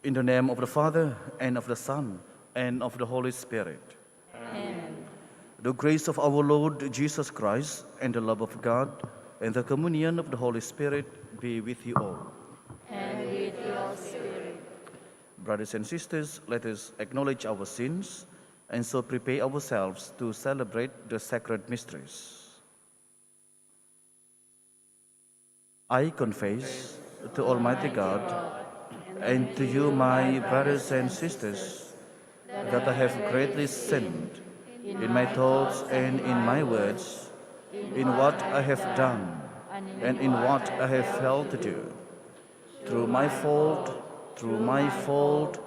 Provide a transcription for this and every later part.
In the name of the Father, and of the Son, and of the Holy Spirit. Amen. The grace of our Lord Jesus Christ, and the love of God, and the communion of the Holy Spirit be with you all. And with your spirit. Brothers and sisters, let us acknowledge our sins, and so prepare ourselves to celebrate the sacred mysteries. I confess to Almighty God and to you, my brothers and sisters, that I have greatly sinned in my thoughts and in my words, in what I have done and in what I have failed to do, through my fault, through my fault,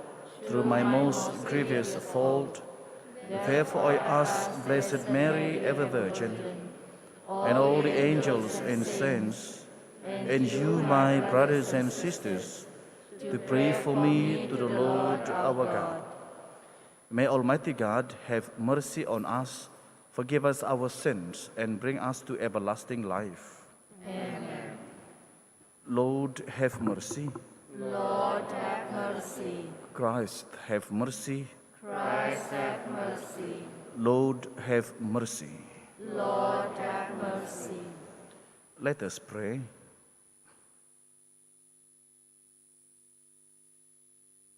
through my most grievous fault. Therefore I ask Blessed Mary, ever Virgin, and all the angels and saints, and you, my brothers and sisters, to pray for me to the Lord our God. May Almighty God have mercy on us, forgive us our sins, and bring us to everlasting life. Amen. Lord, have mercy. Lord, have mercy. Christ, have mercy. Christ, have mercy. Lord, have mercy. Lord, have mercy. Let us pray.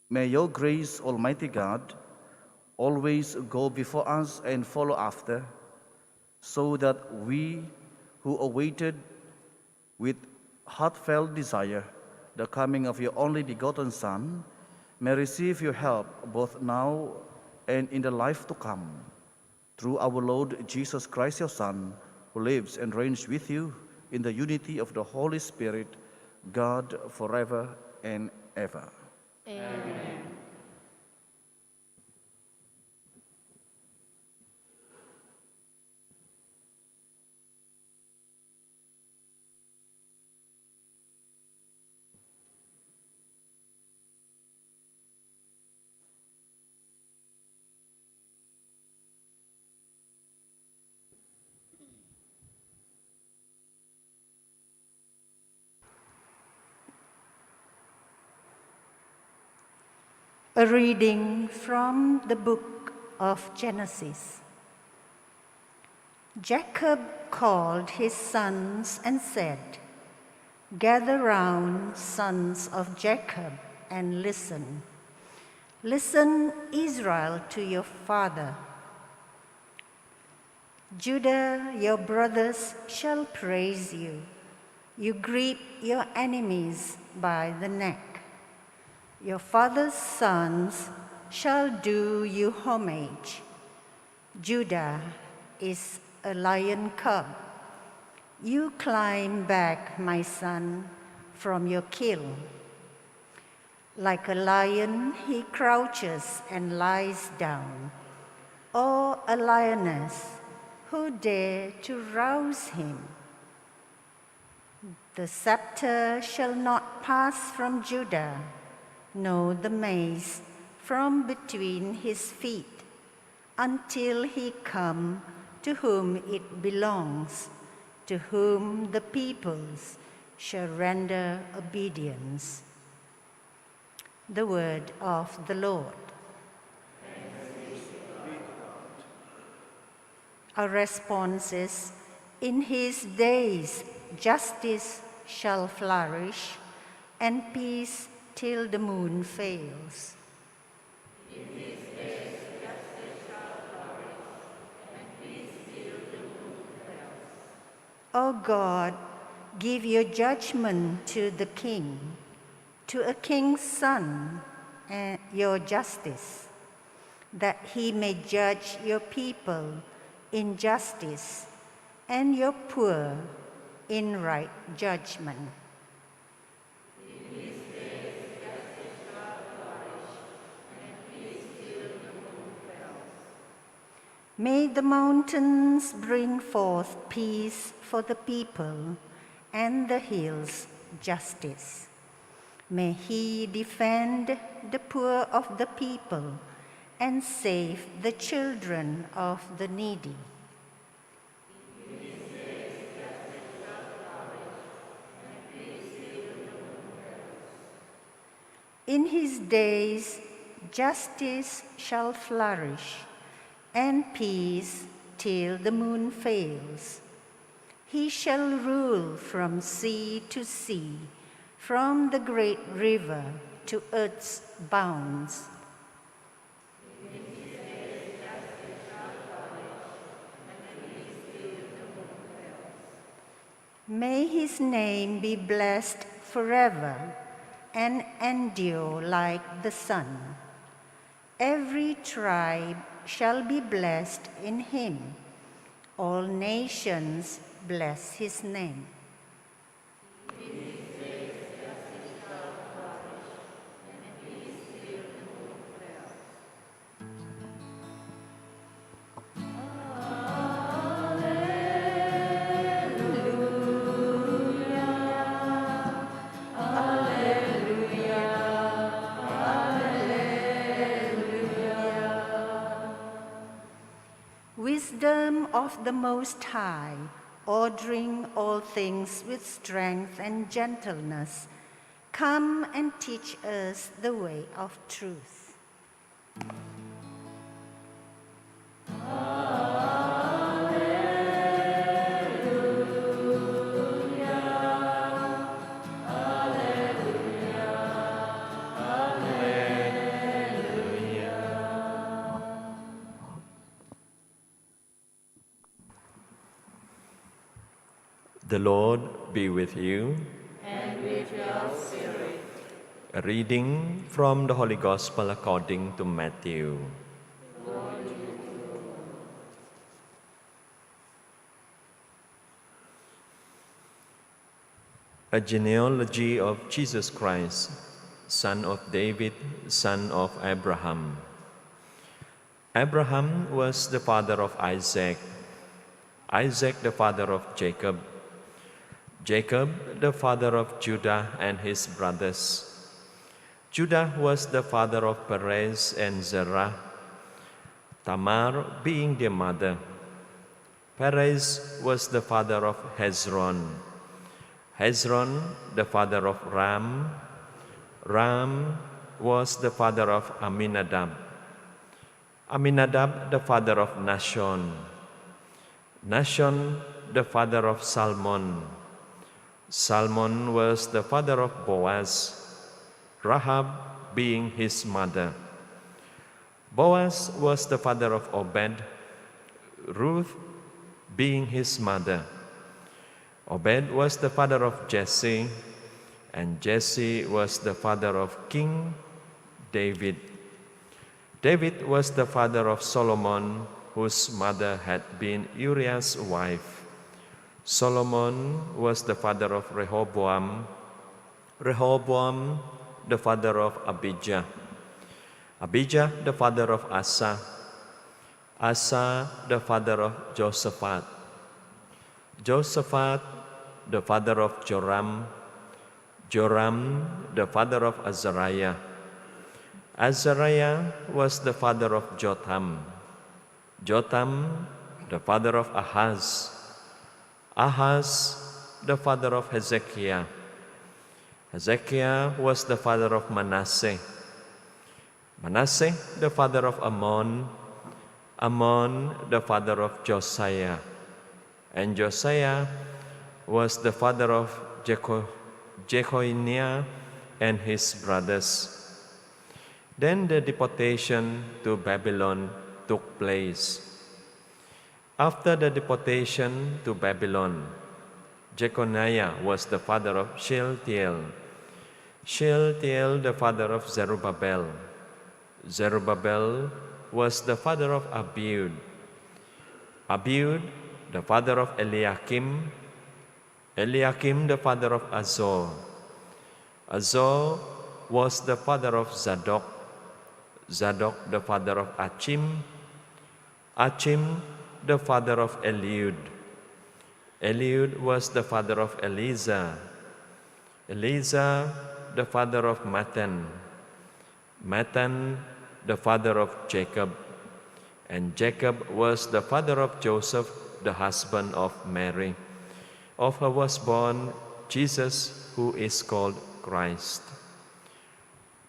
May your grace, Almighty God, always go before us and follow after, so that we who awaited with heartfelt desire the coming of your only begotten Son may receive your help both now and in the life to come. Through our Lord Jesus Christ, your Son, who lives and reigns with you in the unity of the Holy Spirit, God forever and ever. Amen. A reading from the book of Genesis. Jacob called his sons and said, "Gather round, sons of Jacob, and listen. Listen, Israel, to your father. Judah, your brothers shall praise you. You grip your enemies by the neck. Your father's sons shall do you homage. Judah is a lion cub. You climb back, my son, from your kill. Like a lion, he crouches and lies down, or a lioness who dare to rouse him. The scepter shall not pass from Judah, nor the mace from between his feet, until he come to whom it belongs, to whom the peoples shall render obedience." The word of the Lord. Our response is, in his days justice shall flourish, and peace till the moon fails. In his days justice shall flourish, and peace till the moon fails. O God, give your judgment to the king, to a king's son, and your justice, that he may judge your people in justice and your poor in right judgment. In his days justice shall flourish, and peace till the moon fails. May the mountains bring forth peace for the people, and the hills justice. May he defend the poor of the people and save the children of the needy. In his days justice shall flourish, and peace till the moon fails. In his days, justice shall flourish, and peace till the moon fails. He shall rule from sea to sea, from the great river to earth's bounds. May his name be blessed forever and endure like the sun. Every tribe shall be blessed in him. All nations bless his name. Wisdom of the Most High, ordering all things with strength and gentleness, come and teach us the way of truth. The Lord be with you. And with your spirit. A reading from the Holy Gospel according to Matthew. A genealogy of Jesus Christ, son of David, son of Abraham. Abraham was the father of Isaac, Isaac the father of Jacob, Jacob the father of Judah and his brothers. Judah was the father of Perez and Zerah, Tamar being their mother. Perez was the father of Hezron, Hezron the father of Ram, Ram was the father of Aminadab, Aminadab the father of Nahshon, Nahshon the father of Salmon, Salmon was the father of Boaz, Rahab being his mother. Boaz was the father of Obed, Ruth being his mother. Obed was the father of Jesse, and Jesse was the father of King David. David was the father of Solomon, whose mother had been Uriah's wife. Solomon was the father of Rehoboam, Rehoboam the father of Abijah, Abijah the father of Asa, Asa the father of Josaphat, Josaphat the father of Joram, Joram the father of Azariah, Azariah was the father of Jotham, Jotham the father of Ahaz, Ahaz the father of Hezekiah, Hezekiah was the father of Manasseh, Manasseh the father of Ammon, Ammon the father of Josiah, and Josiah was the father of Jeconiah and his brothers. Then the deportation to Babylon took place. After the deportation to Babylon, Jeconiah was the father of Shealtiel, Shealtiel the father of Zerubbabel, Zerubbabel was the father of Abiud, Abiud the father of Eliakim, Eliakim the father of Azor, Azor was the father of Zadok, Zadok the father of Achim, Achim the father of Eliud, Eliud was the father of Eleazar, Eleazar the father of Matan, Matan the father of Jacob, and Jacob was the father of Joseph, the husband of Mary. Of her was born Jesus, who is called Christ.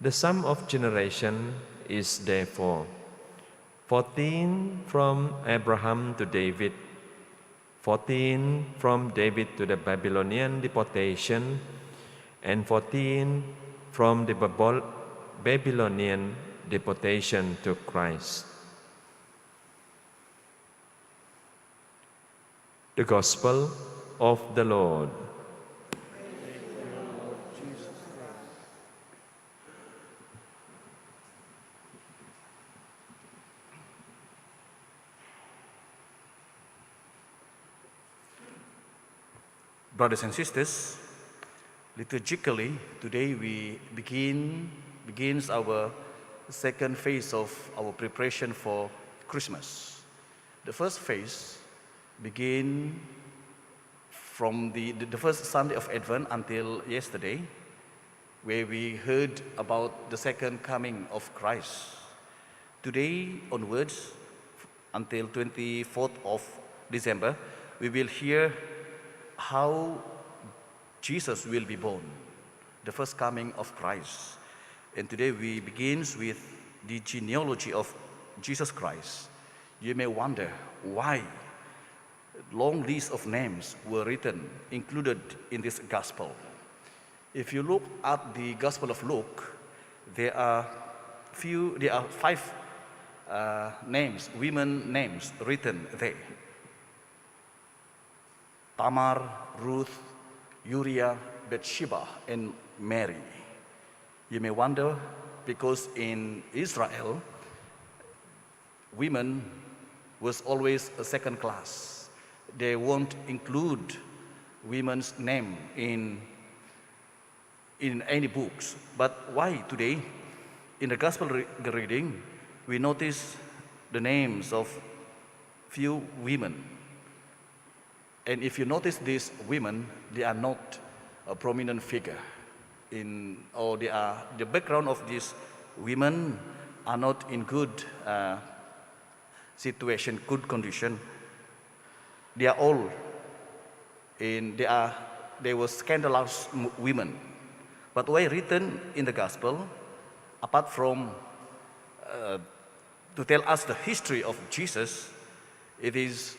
The sum of generation is therefore 14 from Abraham to David, 14 from David to the Babylonian deportation, and 14 from the Babylonian deportation to Christ. The Gospel of the Lord. Brothers and sisters, liturgically, today we begins our second phase of our preparation for Christmas. The first phase begin from the first Sunday of Advent until yesterday, where we heard about the second coming of Christ. Today onwards, until 24th of December, we will hear how Jesus will be born, the first coming of Christ. And today we begins with the genealogy of Jesus Christ. You may wonder why long list of names were written, included in this gospel. If you look at the Gospel of Luke, there are five names, women names written there. Tamar, Ruth, Uriah, Bathsheba, and Mary. You may wonder, because in Israel, women was always a second class. They won't include women's name in any books. But why today, in the gospel reading, we notice the names of few women. And if you notice these women, they are not a prominent figure the background of these women are not in good situation, good condition. They are all they were scandalous women. But why written in the gospel, apart from to tell us the history of Jesus, it is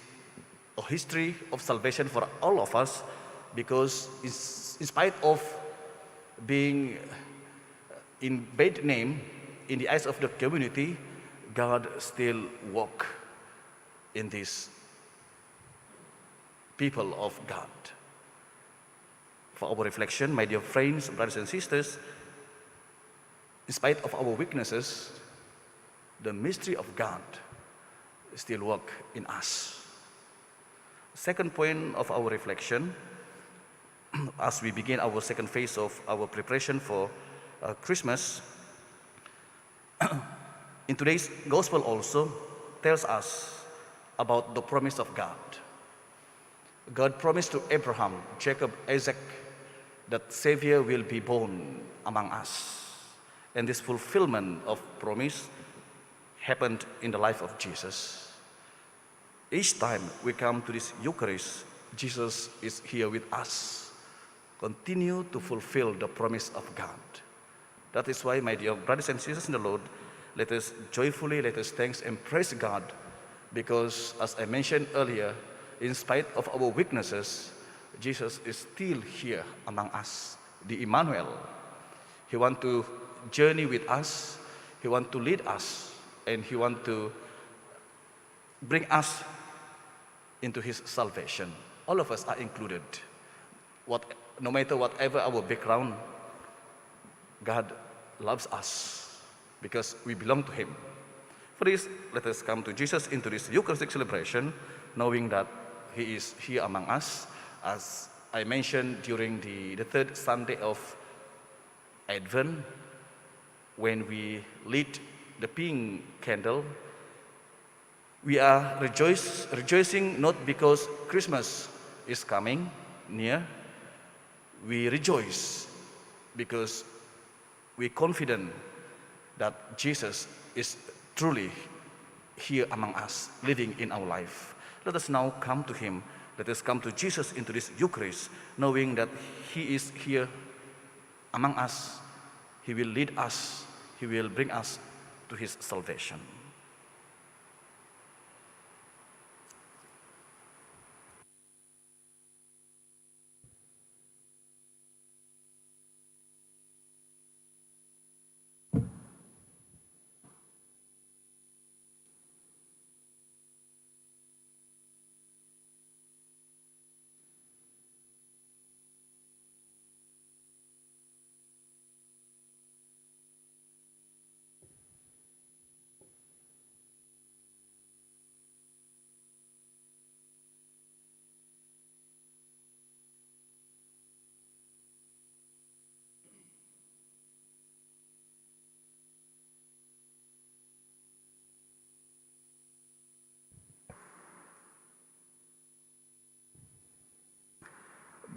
a history of salvation for all of us, because in spite of being in bad name in the eyes of the community, God still walk in these people of God. For our reflection, my dear friends, brothers and sisters, in spite of our weaknesses, the mystery of God still work in us. Second point of our reflection, as we begin our second phase of our preparation for Christmas, in today's gospel also tells us about the promise of God. God promised to Abraham, Jacob, Isaac, that Savior will be born among us. And this fulfillment of promise happened in the life of Jesus. Each time we come to this Eucharist, Jesus is here with us. Continue to fulfill the promise of God. That is why, my dear brothers and sisters in the Lord, let us joyfully, let us thanks and praise God, because as I mentioned earlier, in spite of our weaknesses, Jesus is still here among us, the Emmanuel. He wants to journey with us, He wants to lead us, and He wants to bring us into His salvation. All of us are included. No matter whatever our background, God loves us because we belong to Him. For this, let us come to Jesus into this Eucharistic celebration, knowing that He is here among us. As I mentioned during the third Sunday of Advent, when we lit the pink candle, we are rejoicing not because Christmas is coming near. We rejoice because we're confident that Jesus is truly here among us, living in our life. Let us now come to Him. Let us come to Jesus into this Eucharist, knowing that He is here among us. He will lead us. He will bring us to his salvation.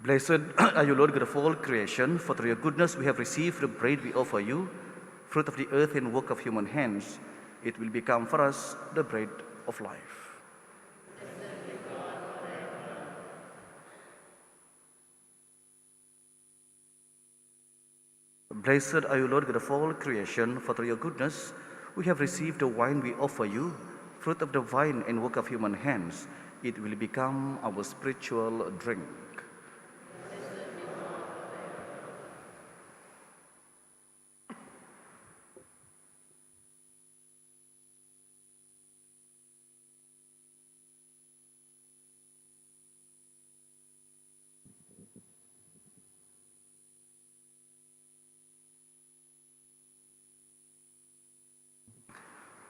Blessed are you, Lord God of all creation, for through your goodness we have received the bread we offer you, fruit of the earth and work of human hands. It will become for us the bread of life. Blessed are you, Lord God of all creation, for through your goodness we have received the wine we offer you, fruit of the vine and work of human hands. It will become our spiritual drink.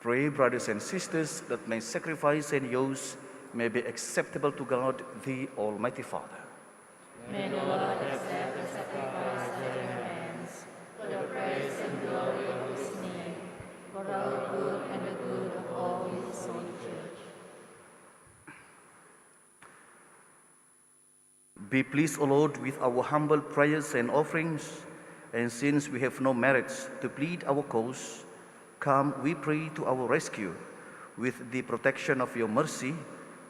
Pray, brothers and sisters, that my sacrifice and yours may be acceptable to God, the Almighty Father. May the Lord accept the sacrifice at your hands, for the praise and glory of his name, for our good and the good of all his holy church. Be pleased, O Lord, with our humble prayers and offerings, and since we have no merits to plead our cause, come, we pray, to our rescue with the protection of your mercy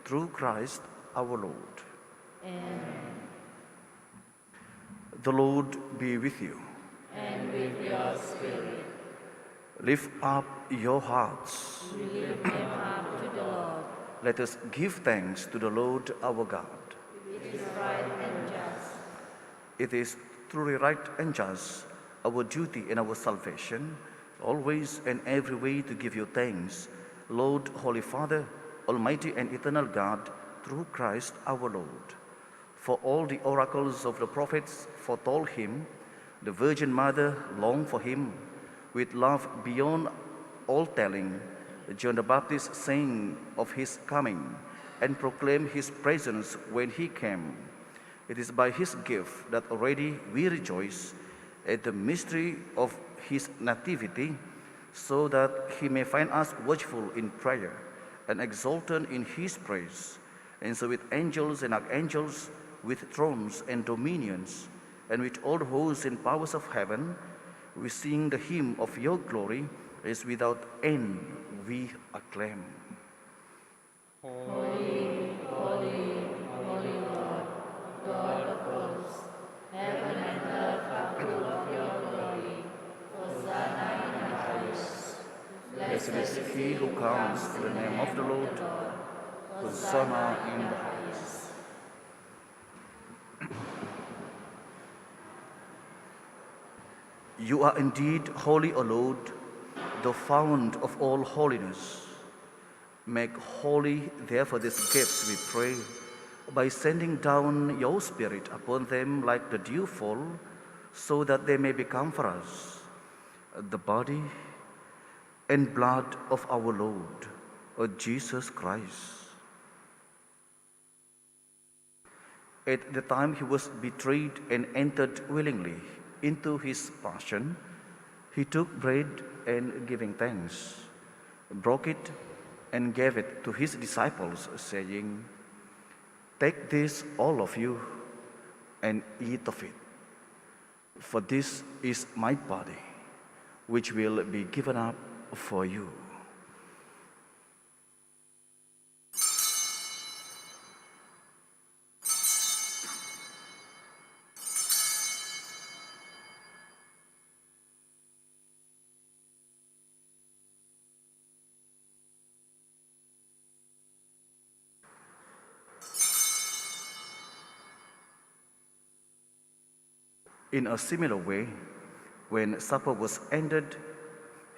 through Christ our Lord. Amen. The Lord be with you. And with your spirit, Lift up your hearts. we lift them up to the Lord. Let us give thanks to the Lord our God. It is right and just. It is truly right and just, our duty and our salvation, always and every way to give you thanks, Lord, Holy Father, Almighty and eternal God, through Christ our Lord. For all the oracles of the prophets foretold him, the Virgin Mother longed for him, with love beyond all telling. John the Baptist sang of his coming and proclaimed his presence when he came. It is by his gift that already we rejoice at the mystery of his nativity, so that he may find us watchful in prayer and exultant in his praise. And so with angels and archangels, with thrones and dominions, and with all the hosts and powers of heaven, we sing the hymn of your glory, as without end we acclaim. Holy, holy, holy Lord, God of hosts, heaven and earth are full of your glory. Hosanna in the highest. Blessed is he who comes in the name of the Lord. Hosanna in the highest. You are indeed holy, O Lord, the fount of all holiness. Make holy, therefore, these gifts, we pray, by sending down your Spirit upon them like the dewfall, so that they may become for us the body and blood of our Lord, O Jesus Christ. At the time he was betrayed and entered willingly into his passion, he took bread and, giving thanks, broke it and gave it to his disciples, saying, "Take this, all of you, and eat of it, for this is my body, which will be given up for you." In a similar way, when supper was ended,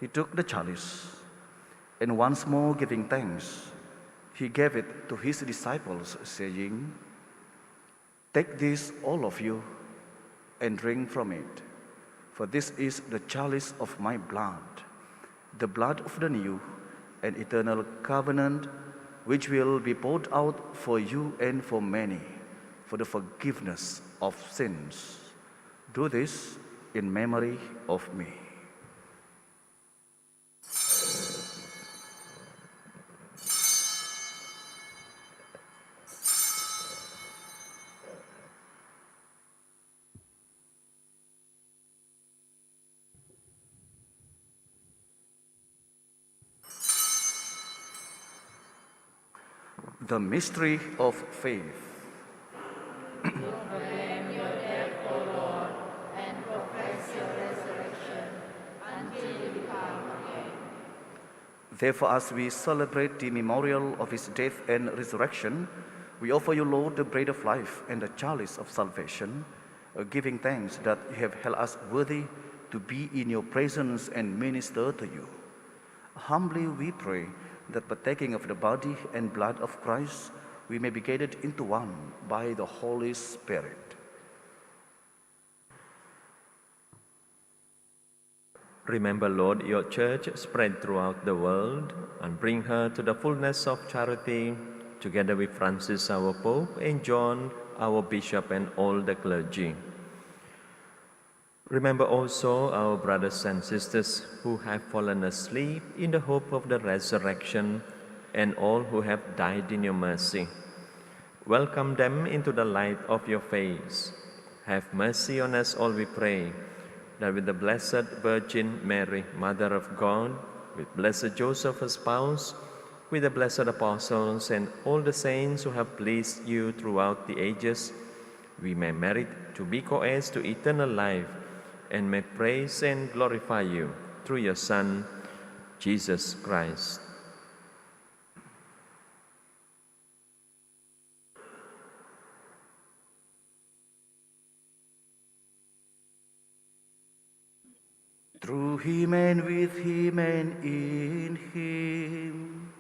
he took the chalice, and once more giving thanks, he gave it to his disciples, saying, "Take this, all of you, and drink from it, for this is the chalice of my blood, the blood of the new and eternal covenant, which will be poured out for you and for many, for the forgiveness of sins. Do this in memory of me." The mystery of faith. Proclaim your death, O Lord, and profess your resurrection until you come again. Therefore, as we celebrate the memorial of his death and resurrection, we offer you, Lord, the bread of life and the chalice of salvation, giving thanks that you have held us worthy to be in your presence and minister to you. Humbly we pray that partaking of the body and blood of Christ, we may be gathered into one by the Holy Spirit. Remember, Lord, your church spread throughout the world and bring her to the fullness of charity, together with Francis, our Pope, and John, our Bishop, and all the clergy. Remember also our brothers and sisters who have fallen asleep in the hope of the resurrection, and all who have died in your mercy. Welcome them into the light of your face. Have mercy on us all, we pray, that with the Blessed Virgin Mary, Mother of God, with blessed Joseph, her spouse, with the blessed apostles and all the saints who have pleased you throughout the ages, we may merit to be co-heirs to eternal life, and may praise and glorify you through your Son, Jesus Christ. Through him and with him and in him,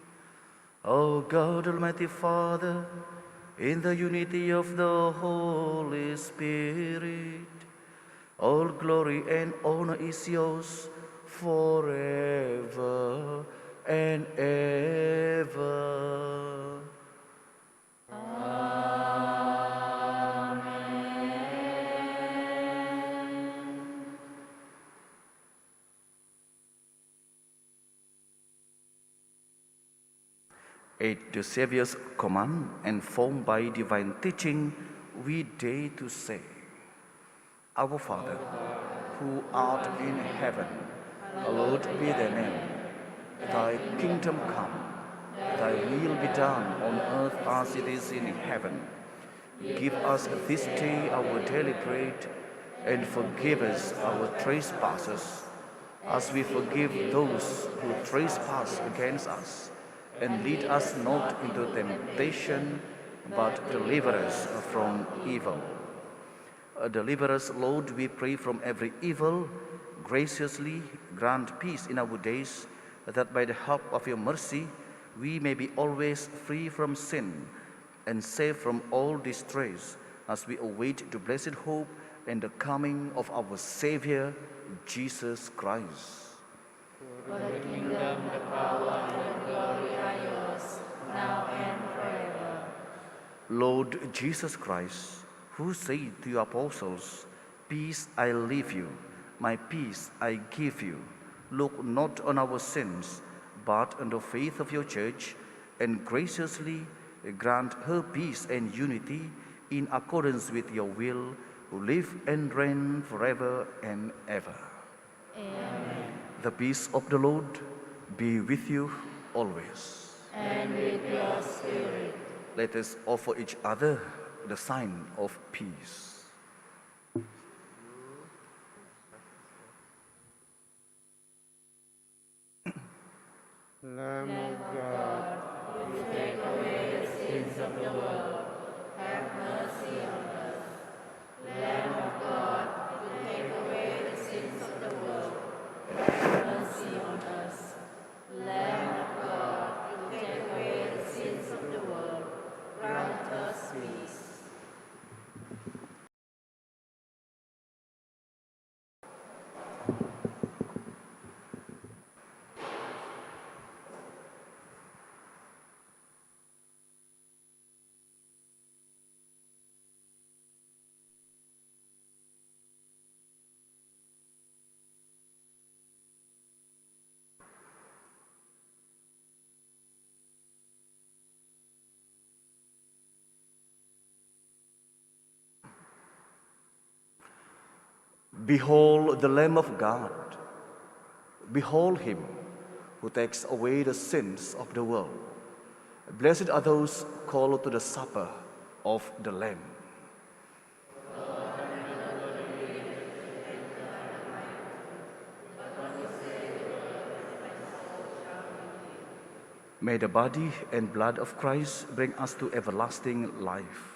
O God, Almighty Father, in the unity of the Holy Spirit, all glory and honor is yours forever and ever. At the Saviour's command and formed by divine teaching, we dare to say, Our Father, who art in heaven, hallowed be thy name. Thy kingdom come, thy will be done on earth as it is in heaven. Give us this day our daily bread, and forgive us our trespasses, as we forgive those who trespass against us. And lead us not into temptation, but deliver us from evil. Deliver us, Lord, we pray, from every evil. Graciously grant peace in our days, that by the help of your mercy we may be always free from sin and safe from all distress, as we await the blessed hope and the coming of our Savior, Jesus Christ. For the kingdom, the power, and the glory are yours, now and forever. Lord Jesus Christ, who said to your apostles, Peace I leave you, my peace I give you, look not on our sins, but on the faith of your church, and graciously grant her peace and unity in accordance with your will, who live and reign forever and ever. Amen. The peace of the Lord be with you always. And with your spirit. Let us offer each other the sign of peace. Lamb of God, You take away the sins of the world. Have mercy on us. Lamb of God, Behold the Lamb of God. Behold him who takes away the sins of the world. Blessed are those called to the supper of the Lamb. May the body and blood of Christ bring us to everlasting life.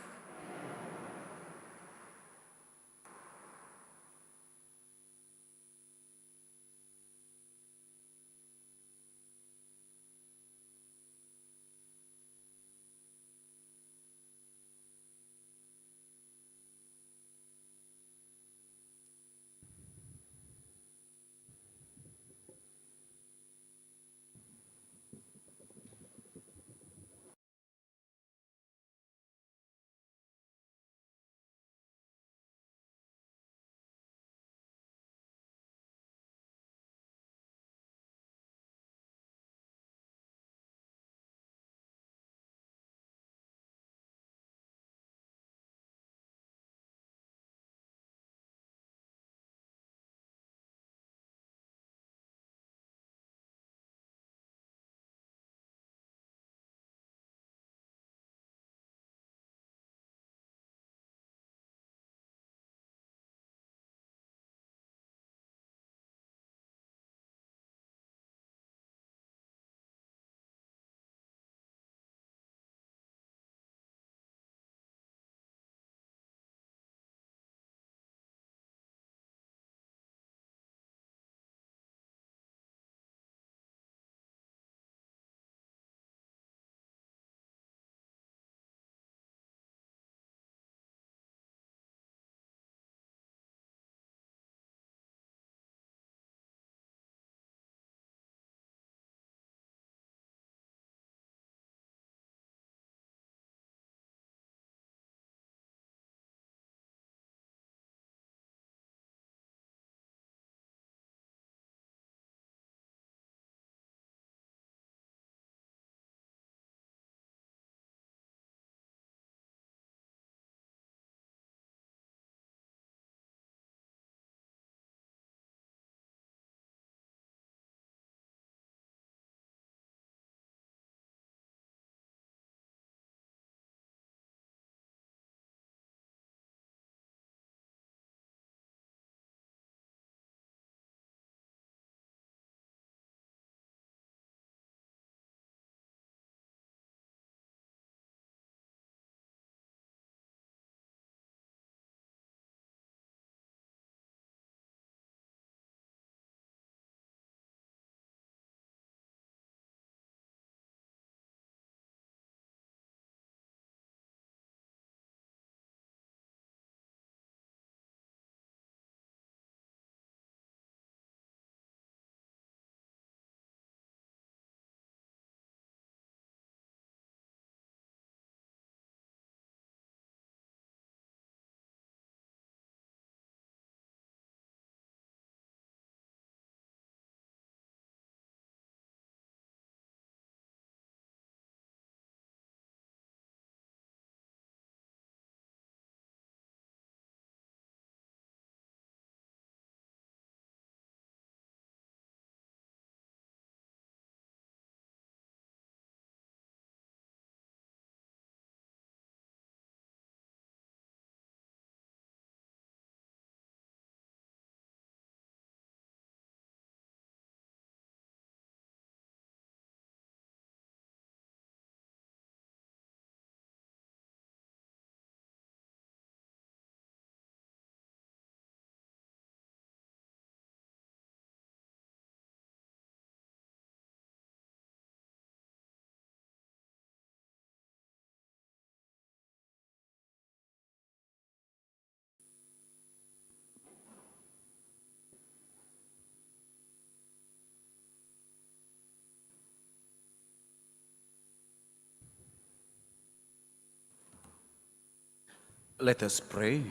Let us pray.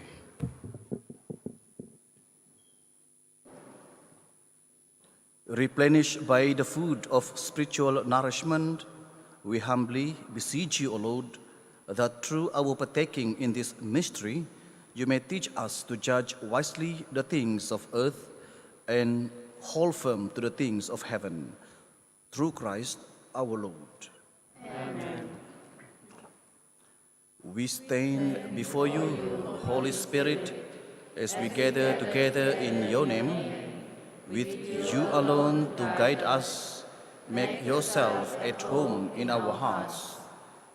Replenished by the food of spiritual nourishment, we humbly beseech you, O Lord, that through our partaking in this mystery, you may teach us to judge wisely the things of earth and hold firm to the things of heaven. Through Christ our Lord. Amen. We stand before you, Holy Spirit, as we gather together in your name, with you alone to guide us. Make yourself at home in our hearts.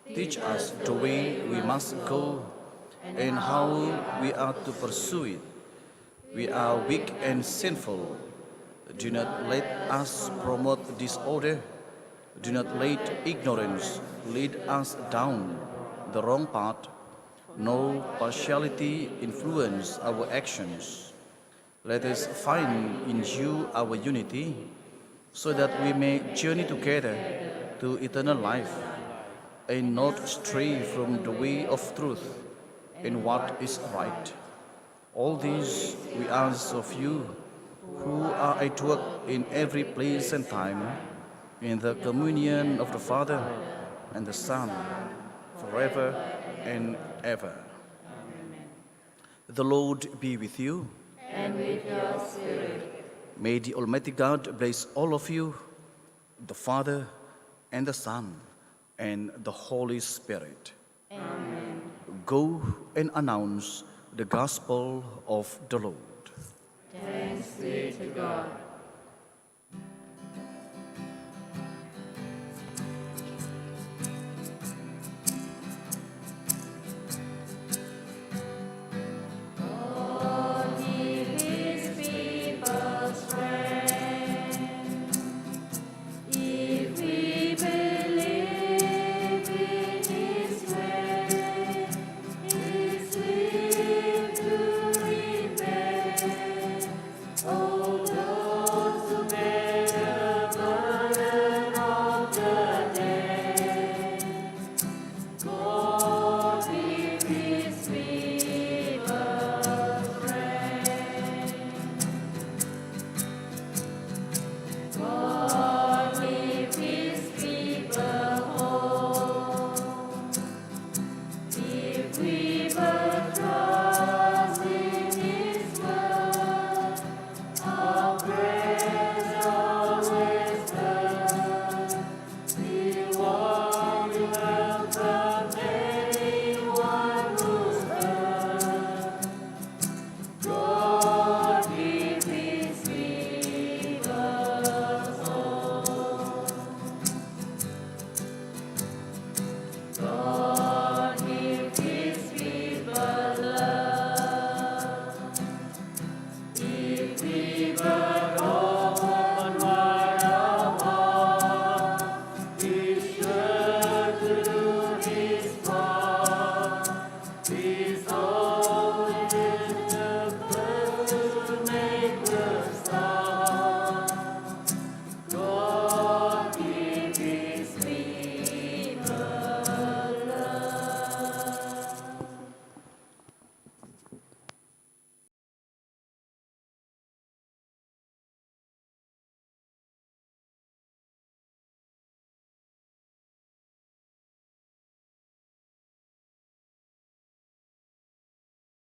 Teach us the way we must go and how we are to pursue it. We are weak and sinful. Do not let us promote disorder. Do not let ignorance lead us down the wrong path. No partiality influence our actions. Let us find in you our unity, so that we may journey together to eternal life and not stray from the way of truth and what is right. All these we ask of you, who are at work in every place and time, in the communion of the Father and the Son, forever and ever. The Lord be with you. And with your spirit. May the Almighty God bless all of you, the Father and the Son and the Holy Spirit. Amen. Go and announce the gospel of the Lord. Thanks be to God.